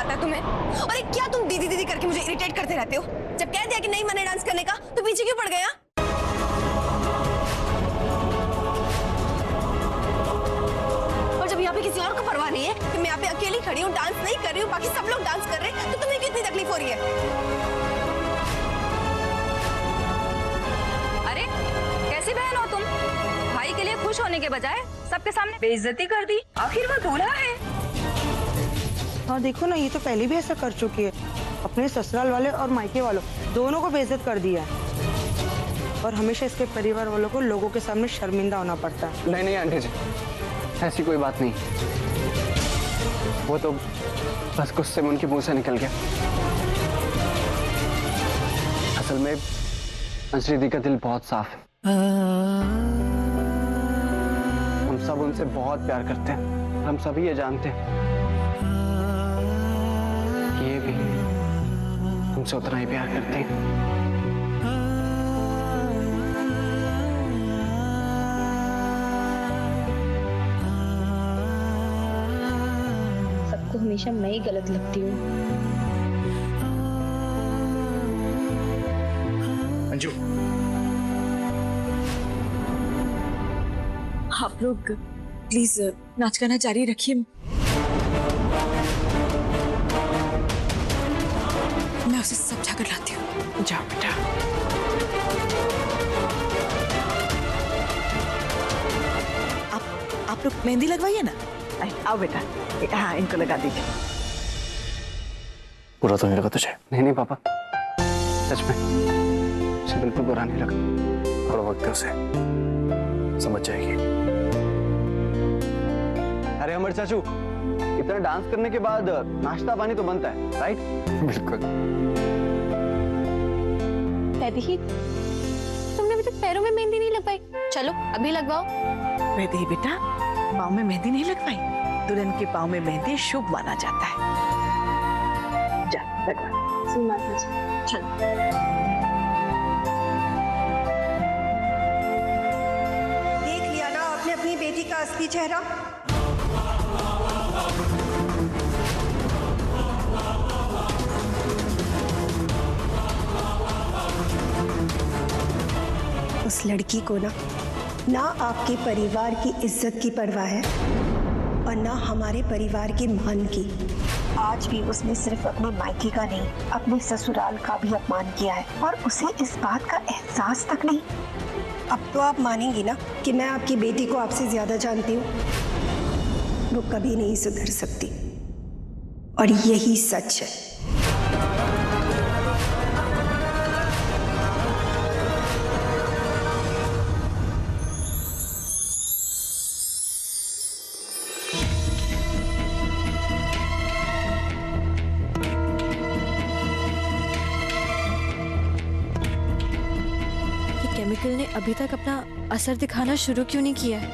आता है तुम्हें? और ये क्या तुम दीदी दीदी करके मुझे इरिटेट करते रहते हो? जब कह दिया कि नहीं मन है डांस करने का तो पीछे क्यों पड़ गया? और जब यहाँ पे किसी और को परवाह नहीं है कि मैं यहाँ पे अकेली खड़ी हूँ, डांस नहीं कर रही हूँ, बाकी सब लोग डांस कर रहे हैं, तो तुम्हें कितनी तकलीफ हो रही है? अरे कैसी बहन हो तुम? भाई के लिए खुश होने के बजाय सबके सामने बेइज्जती कर दी। आखिर वो दूल्हा है। हाँ देखो ना, ये तो पहले भी ऐसा कर चुकी है। अपने ससुराल वाले और मायके वालों दोनों को बेइज्जत कर दिया है। और हमेशा इसके परिवार वालों को लोगों के सामने शर्मिंदा होना पड़ता है। नहीं नहीं आंटी जी, ऐसी कोई बात नहीं। वो तो बस गुस्से में उनके मुंह से निकल गया। असल में अंजलि दी का दिल बहुत साफ है। हम सब उनसे बहुत प्यार करते हैं। हम सभी ये जानते हैं कि ये भी हमसे उतना ही प्यार करते हैं। सबको हमेशा मैं ही गलत लगती हूँ। अंजू, आप लोग प्लीज नाच गाना जारी रखिए। मैं उसे समझा कर लाती हूँ। जाओ बेटा। आप लोग मेहंदी लगवाइए ना। आओ बेटा, हाँ इनको लगा दीजिए। बुरा तो नहीं लगा तुझे? नहीं नहीं पापा, सच में मुझे बिल्कुल बुरा नहीं लगा। थोड़ा वक्त है, उसे समझ जाएगी। अरे अमर चाचू, इतना डांस करने के बाद नाश्ता पानी तो बनता है, राइट? बिल्कुल। वैदेही, तुमने अभी तक पैरों में मेहंदी नहीं लगवाई। चलो अभी लगवाओ। वैदेही बेटा, पाँव में मेहंदी नहीं लगवाई? दुल्हन के पाँव में मेहंदी शुभ माना जाता है। जा लगवा। चलो। देख लिया ना आपने अपनी बेटी का असली चेहरा? उस लड़की को ना आपके परिवार की इज्जत की परवाह है और ना हमारे परिवार के मान की। आज भी उसने सिर्फ अपने मायके का नहीं, अपने ससुराल का भी अपमान किया है और उसे इस बात का एहसास तक नहीं। अब तो आप मानेंगी ना कि मैं आपकी बेटी को आपसे ज्यादा जानती हूँ। वो कभी नहीं सुधर सकती और यही सच है। केमिकल ने अभी तक अपना असर दिखाना शुरू क्यों नहीं किया है?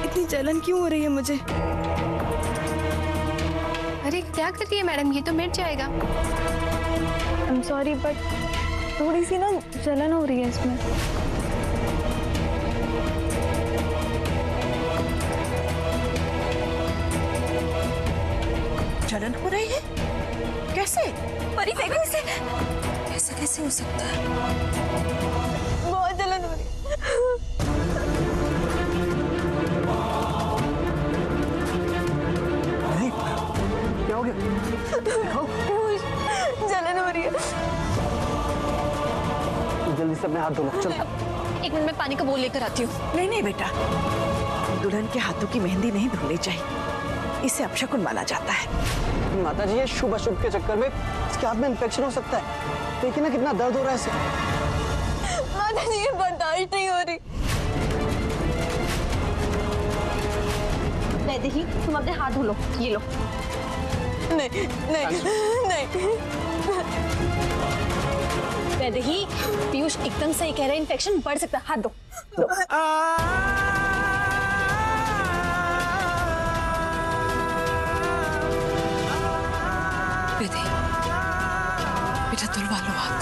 इतनी जलन क्यों हो रही है मुझे? अरे क्या कर रही है मैडम, ये तो मिट जाएगा। आई एम सॉरी बट थोड़ी सी ना जलन हो रही है इसमें। जलन हो रही है? कैसे? परी फेंको इसे। ऐसा कैसे हो सकता है? बहुत जलन हो रही है। क्या हो गया? जलन हो रही है। जल्दी से अपने हाथ धो लो, चलो। एक मिनट में पानी का बोल लेकर आती हूँ। नहीं नहीं बेटा, दुल्हन के हाथों की मेहंदी नहीं धोनी चाहिए। इसे अपशकुन माना जाता है। माता जी, ये शुभ अशुभ के चक्कर में इसके हाथ में इन्फेक्शन हो सकता है। देखिए ना कितना दर्द हो रहा है इसे। माता जी, ये बर्दाश्त नहीं हो रही। वैदेही, तुम अपने हाथ धो लो। ये लो। नहीं नहीं नहीं। वैदेही, पीयूष एकदम सही कह रहे हैं, इन्फेक्शन बढ़ सकता है। हाथ दो। बेटा धुलवा लो हाथ।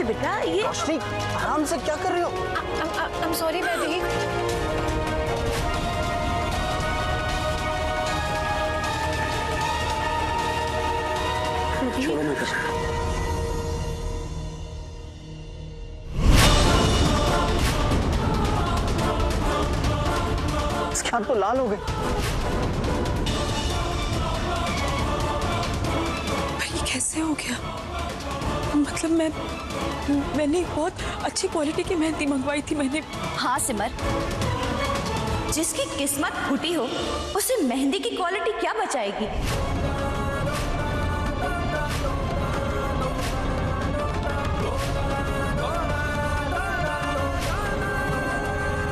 बेटा, ये रोशनी आराम से क्या कर रही हो? I'm sorry Vaidehi. छोड़ो मैं कर सकता हूँ। इसके हाथ तो लाल हो गए। ये कैसे हो गया? मतलब मैंने बहुत अच्छी क्वालिटी की मेहंदी मंगवाई थी मैंने। हाँ सिमर, जिसकी किस्मत फूटी हो उसे मेहंदी की क्वालिटी क्या बचाएगी?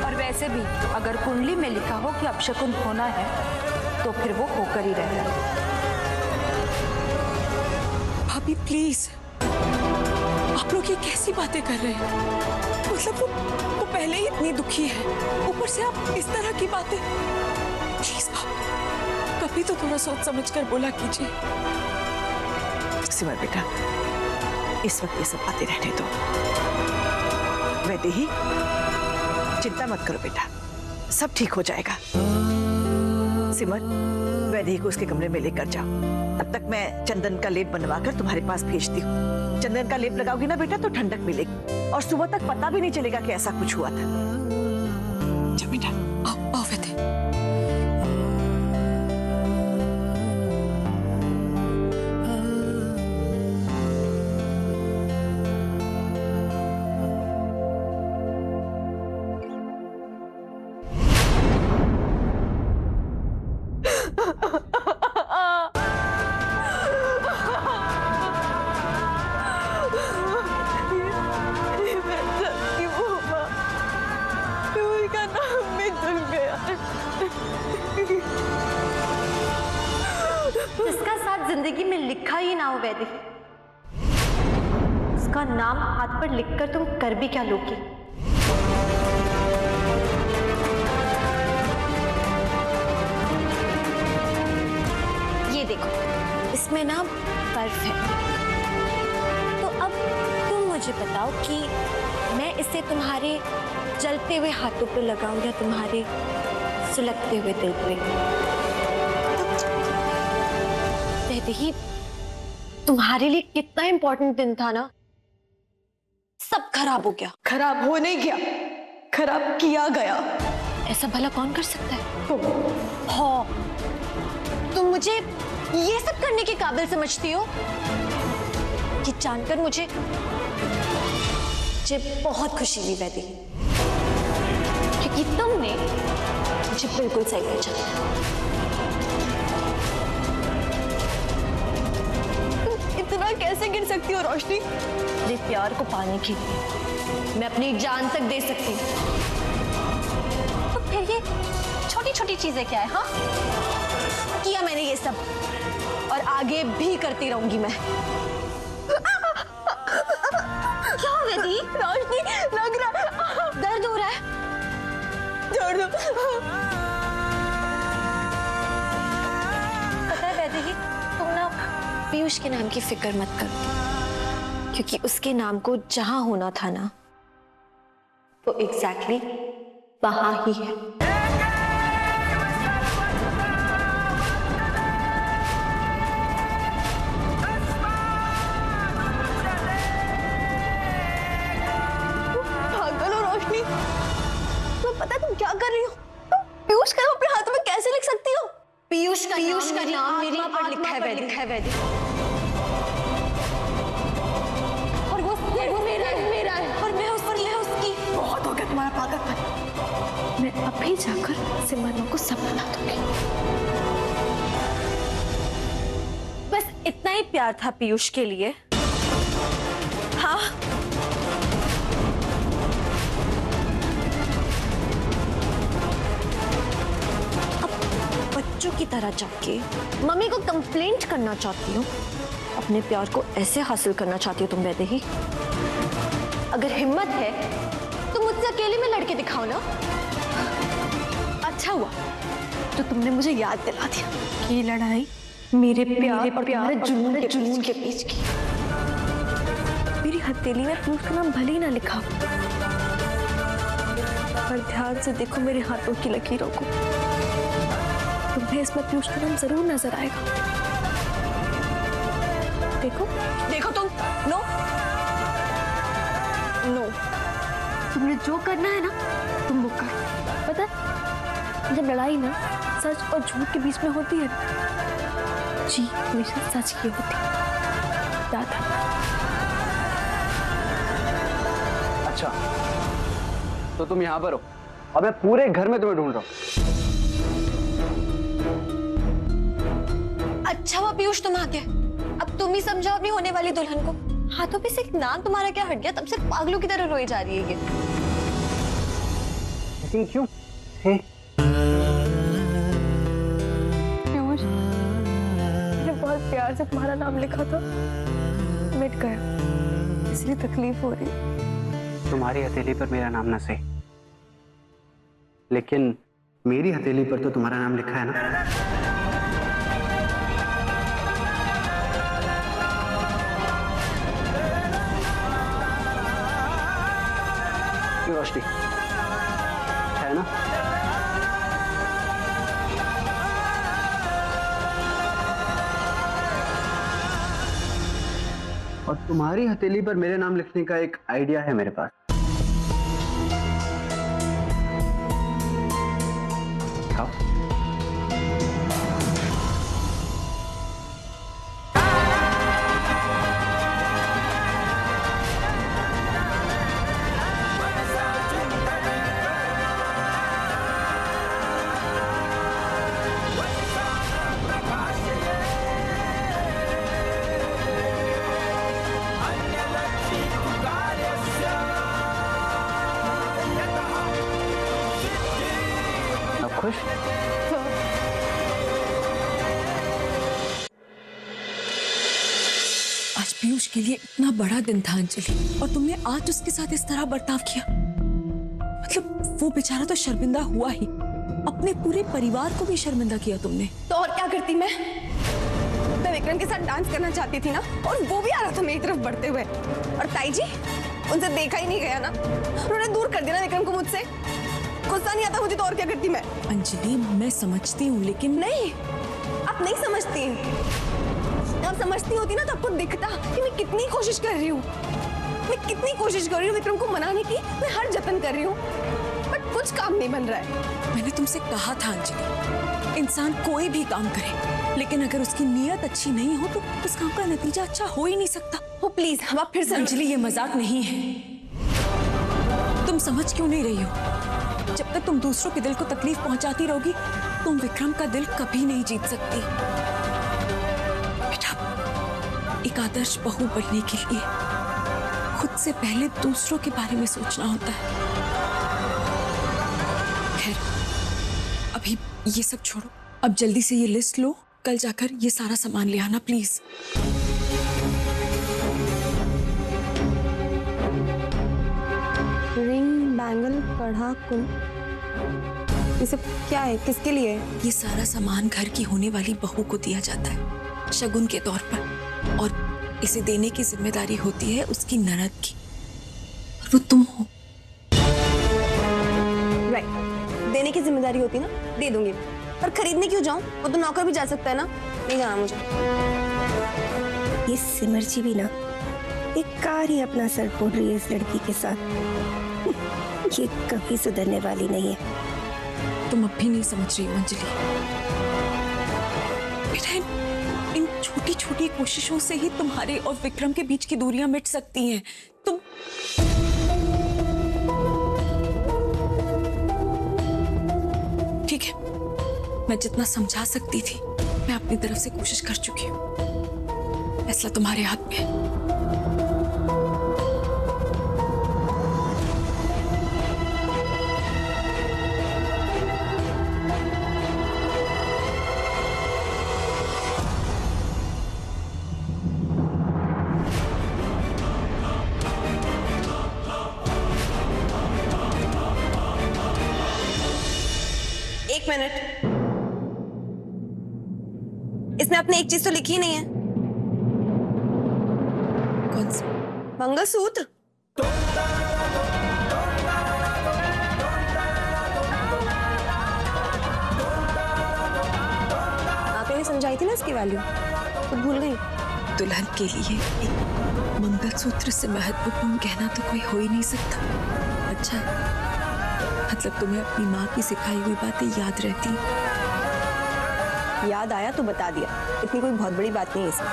और वैसे भी अगर कुंडली में लिखा हो कि अपशकुन होना है तो फिर वो होकर ही रहेगा। भाभी प्लीज, आप लोग ये कैसी बातें कर रहे हैं? मतलब वो पहले ही इतनी दुखी है, ऊपर से आप इस तरह की बातें। प्लीज भाभी, कभी तो थोड़ा सोच समझ कर बोला कीजिए। सिमर बेटा, इस वक्त ये सब बातें रहने दो। वैदेही, चिंता मत करो बेटा, सब ठीक हो जाएगा। सिमर, वैदेही को उसके कमरे में लेकर जाओ। तब तक मैं चंदन का लेप बनवाकर तुम्हारे पास भेजती हूँ। चंदन का लेप लगाओगी ना बेटा तो ठंडक मिलेगी और सुबह तक पता भी नहीं चलेगा कि ऐसा कुछ हुआ था। जा बेटा, आओ वैदेही। जिसका साथ जिंदगी में लिखा ही ना हो वैदेही, उसका नाम हाथ पर लिखकर तुम कर भी क्या लोगी? ये देखो, इसमें ना बर्फ है। तो अब तुम मुझे बताओ कि मैं इसे तुम्हारे जलते हुए हाथों पे लगाऊं या तुम्हारे सुलगते हुए दिल पे? वैदेही, तुम्हारे लिए कितना इंपॉर्टेंट दिन था ना, सब खराब हो गया। खराब हो नहीं गया, खराब किया गया। ऐसा भला कौन कर सकता है? हाँ, तुम मुझे ये सब करने के काबिल समझती हो? ये जानकर मुझे बहुत खुशी हुई वैदेही, क्योंकि तुमने मुझे बिल्कुल सही पहचाना। तुम इतना कैसे गिर सकती हो रोशनी? मेरे प्यार को पाने के लिए मैं अपनी जान तक दे सकती हूँ। तो फिर ये छोटी छोटी चीजें क्या है? हाँ, किया मैंने ये सब और आगे भी करती रहूंगी मैं। क्या वैदेही? रोशनी, लग रहा है दर्द हो रहा है। दर्द पता है वैदेही, तुम ना पीयूष के नाम की फिक्र मत करो, क्योंकि उसके नाम को जहां होना था ना, वो एग्जैक्टली वहां ही है। पागल हो रोशनी, तुम्हें पता है तुम क्या कर रही हो? पीयूष का नाम अपने हाथों में कैसे लिख सकती हो? पीयूष का नाम मेरी आत्मा पर लिखा है वैदेही। और वो मेरा है और मैं उसकी। बहुत हो गया तुम्हारा पागलपन। मैं अभी जाकर सिमर को सब बता दूंगी। बस इतना ही प्यार था पीयूष के लिए। हाँ, बच्चों की तरह जाके मम्मी को कंप्लेंट करना चाहती हूँ। अपने प्यार को ऐसे हासिल करना चाहती हो तुम वैदेही? अगर हिम्मत है तो मुझसे अकेले में लड़के दिखाओ ना। अच्छा हुआ तो तुमने मुझे याद दिला दिया। ये लड़ाई मेरे प्यार और तुम्हारे जुनून के बीच की। मेरी हथेली में पीयूष का नाम भले ही ना लिखा, पर ध्यान से देखो मेरे हाथों की लकीरों को, तुम्हें इसमें पीयूष का नाम जरूर नजर आएगा। देखो देखो तुम। नो नो, तुमने जो करना है ना तुम वो कर। पता है, जब लड़ाई ना सच और झूठ के बीच में होती है, जी हमेशा सच की होती है। याद है? अच्छा, तो तुम यहाँ पर हो और मैं पूरे घर में तुम्हें ढूंढ रहा हूँ। अच्छा हुआ पीयूष तुम आ गए। अब तुम ही समझाओ अपनी होने वाली दुल्हन को। हाथों पे से एक नाम तुम्हारा क्या हट गया? तब से पागलों की तरह रोई जा रही है ये। लेकिन क्यों? हे? पीयूष, मैंने बहुत प्यार से तुम्हारा नाम लिखा था, मिट गया, इसलिए तकलीफ हो रही। तुम्हारी हथेली पर मेरा नाम ना सही, लेकिन मेरी हथेली पर तो तुम्हारा नाम लिखा है ना। क्यों रोशनी, है ना? और तुम्हारी हथेली पर मेरे नाम लिखने का एक आइडिया है मेरे पास। दिखाओ। खुश? आज पीयूष के लिए इतना बड़ा दिन था अंजलि, और तुमने आज उसके साथ इस तरह बर्ताव किया। मतलब वो बेचारा तो शर्मिंदा हुआ ही, अपने पूरे परिवार को भी शर्मिंदा किया तुमने। तो और क्या करती मैं विक्रम के साथ डांस करना चाहती थी ना, और वो भी आ रहा था मेरी तरफ बढ़ते हुए। और ताई जी, उनसे देखा ही नहीं गया ना, उन्होंने दूर कर दिया ना विक्रम को मुझसे। गुस्सा नहीं आता मुझे तो और क्या करती मैं? अंजलि मैं समझती हूँ, लेकिन नहीं, आप नहीं समझती। आप समझती होती ना तो आपको दिखता कि मैं कितनी कोशिश कर रही हूँ। मैं कितनी कोशिश कर रही हूँ विक्रम को मनाने की, मैं हर जतन कर रही हूँ, बट कुछ काम नहीं बन रहा है। मैंने तुमसे कहा था अंजलि, इंसान कोई भी काम करे, लेकिन अगर उसकी नीयत अच्छी नहीं हो तो उस काम का नतीजा अच्छा हो ही नहीं सकता। वो प्लीज, अब आप फिर से। अंजलि ये मजाक नहीं है, तुम समझ क्यों नहीं रही हो? जब तक तुम दूसरों के दिल को तकलीफ पहुंचाती रहोगी, तुम विक्रम का दिल कभी नहीं जीत सकती। बेटा, एक आदर्श बहू बनने के लिए खुद से पहले दूसरों के बारे में सोचना होता है। खैर, अभी ये सब छोड़ो, अब जल्दी से ये लिस्ट लो, कल जाकर ये सारा सामान ले आना प्लीज। रिंग, बैंगल, कड़ा, कुल, ये सब क्या है? किसके लिए? ये सारा सामान घर की होने वाली बहू को दिया जाता है शगुन के तौर पर, और इसे देने की जिम्मेदारी होती है उसकी ननद की, और वो तुम हो। राइट, देने की जिम्मेदारी होती ना, दे दूंगी, पर खरीदने क्यों जाऊं? वो तो नौकर भी जा सकता है ना, नहीं जाना मुझे। ये सिमर जी भी ना एक कार ही अपना सर फोड़ रही है इस लड़की के साथ। ये कभी सुधरने वाली नहीं है। तुम अब भी नहीं समझ रही हो अंजलि। बेटा, इन छोटी छोटी कोशिशों से ही तुम्हारे और विक्रम के बीच की दूरियां मिट सकती हैं। तुम ठीक है, मैं जितना समझा सकती थी मैं अपनी तरफ से कोशिश कर चुकी हूँ। फैसला तुम्हारे हाथ में है। एक मिनट, इसमें आपने एक चीज तो लिखी नहीं है। कौन सी? मंगलसूत्र? आपने समझाई थी ना इसकी वैल्यू, तो भूल गई? दुल्हन के लिए एक मंगलसूत्र से महत्वपूर्ण गहना तो कोई हो ही नहीं सकता। अच्छा है, मतलब तुम्हें अपनी माँ की सिखाई हुई बातें याद रहती। याद आया तो बता दिया, इतनी कोई बहुत बड़ी बात नहीं है इसमें।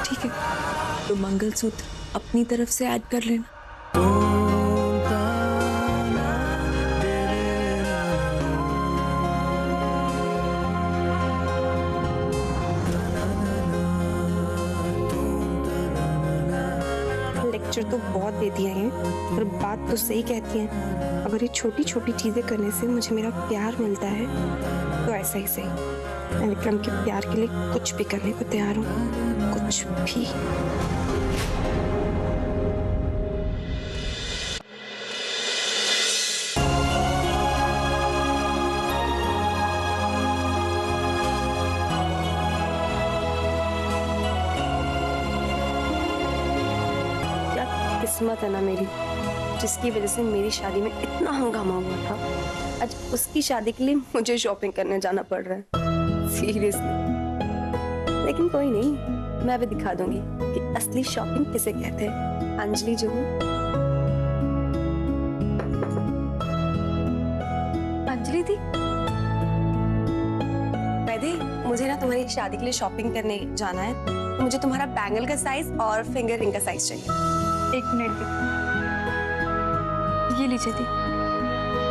ठीक है, तो मंगलसूत्र अपनी तरफ से ऐड कर लेना। लेक्चर तो बहुत देती हैं पर बात तो सही कहती हैं। अगर ये छोटी छोटी चीजें करने से मुझे मेरा प्यार मिलता है तो ऐसा ही सही, मैं विक्रम के प्यार के लिए कुछ भी करने को तैयार हूँ, कुछ भी। किस्मत है ना मेरी, जिसकी वजह से मेरी शादी में इतना हंगामा हुआ था, आज उसकी शादी के लिए मुझे शॉपिंग करने जाना पड़ रहा है। सीरियसली। लेकिन कोई नहीं, मैं अभी दिखा दूंगी कि असली शॉपिंग किसे कहते हैं। अंजलि जो हूँ। अंजलि दी, वैदे मुझे ना तुम्हारी शादी के लिए शॉपिंग करने जाना है। मुझे तुम्हारा बैंगल का साइज और फिंगर रिंग का साइज चाहिए। एक मिनट, ये लीजिए दी।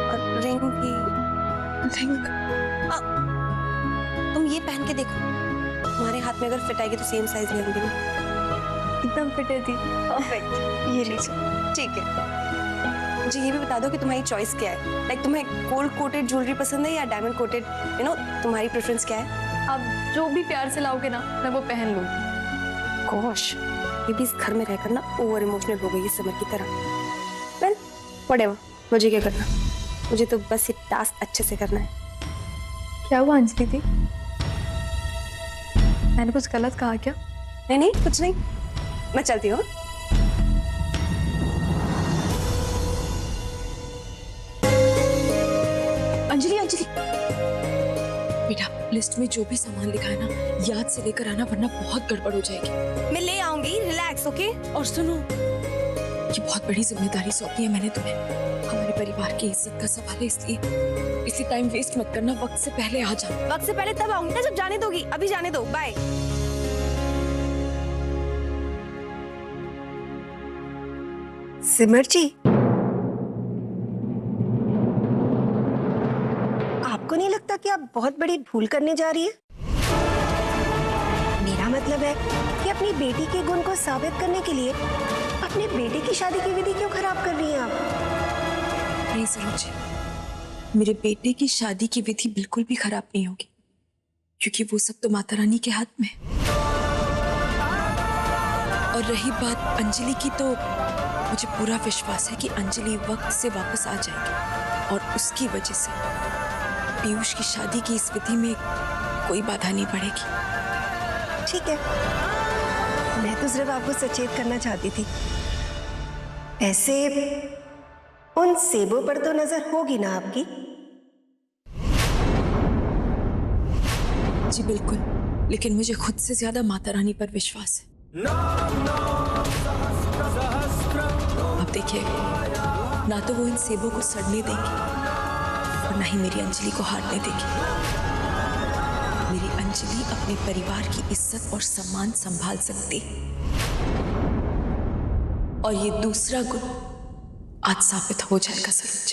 और रिंग की तुम ये पहन के देखो, तुम्हारे हाथ में अगर फिट आएगी तो सेम साइज ले लूंगी। एकदम फिट है दी, परफेक्ट। ये लीजिए। ठीक है, मुझे ये भी बता दो कि तुम्हारी चॉइस क्या है। लाइक तुम्हें गोल्ड कोटेड ज्वेलरी पसंद है या डायमंड कोटेड, तुम्हारी प्रेफरेंस क्या है? आप जो भी प्यार से लाओगे ना, मैं वो पहन लूंगी। गॉश, ये भी इस घर में रहकर ना ओवर इमोशनल हो गई है समर की तरह। वेल व्हाटएवर, मुझे क्या करना, मुझे तो बस ये टास्क अच्छे से करना है। क्या हुआ अंजलि दी? मैंने कुछ गलत कहा क्या? नहीं नहीं, कुछ नहीं, मैं चलती हूँ। अंजलि, अंजलि बेटा, लिस्ट में जो भी सामान लिखा है ना, याद से लेकर आना, वरना बहुत गड़बड़ हो जाएगी। मैं ले आऊंगी, रिलैक्स। ओके? और सुनो, ये बहुत बड़ी जिम्मेदारी सौंपी है मैंने तुम्हें। हमारे परिवार की इज्जत का सवाल है, इसलिए टाइम वेस्ट मत करना, वक्त से पहले आ जाना। वक्त से पहले तब आऊंगी ना जब जाने दोगी। अभी जाने दो, बाय। सिमर जी, आपको नहीं लगता कि आप बहुत बड़ी भूल करने जा रही है? मेरा मतलब है कि अपनी बेटी के गुण को साबित करने के लिए अपने बेटे की शादी की विधि क्यों खराब कर रही हैं आप? नहीं सरोज, मेरे बेटे की शादी की विधि बिल्कुल भी खराब नहीं होगी, क्योंकि वो सब तो माता रानी के हाथ में है। और रही बात अंजलि की, तो मुझे पूरा विश्वास है कि अंजलि वक्त से वापस आ जाएगी और उसकी वजह से पीयूष की शादी की इस विधि में कोई बाधा नहीं पड़ेगी। ठीक है, मैं तो सिर्फ आपको सचेत करना चाहती थी। ऐसे उन सेबों पर तो नजर होगी ना आपकी? जी बिल्कुल, लेकिन मुझे खुद से ज्यादा माता रानी पर विश्वास है। अब देखिए, ना तो वो इन सेबों को सड़ने देगी और ना ही मेरी अंजलि को हारने देगी। मेरी अंजलि अपने परिवार की इज्जत और सम्मान संभाल सकती है, और ये दूसरा गुण आज साबित हो जाएगा सरोज।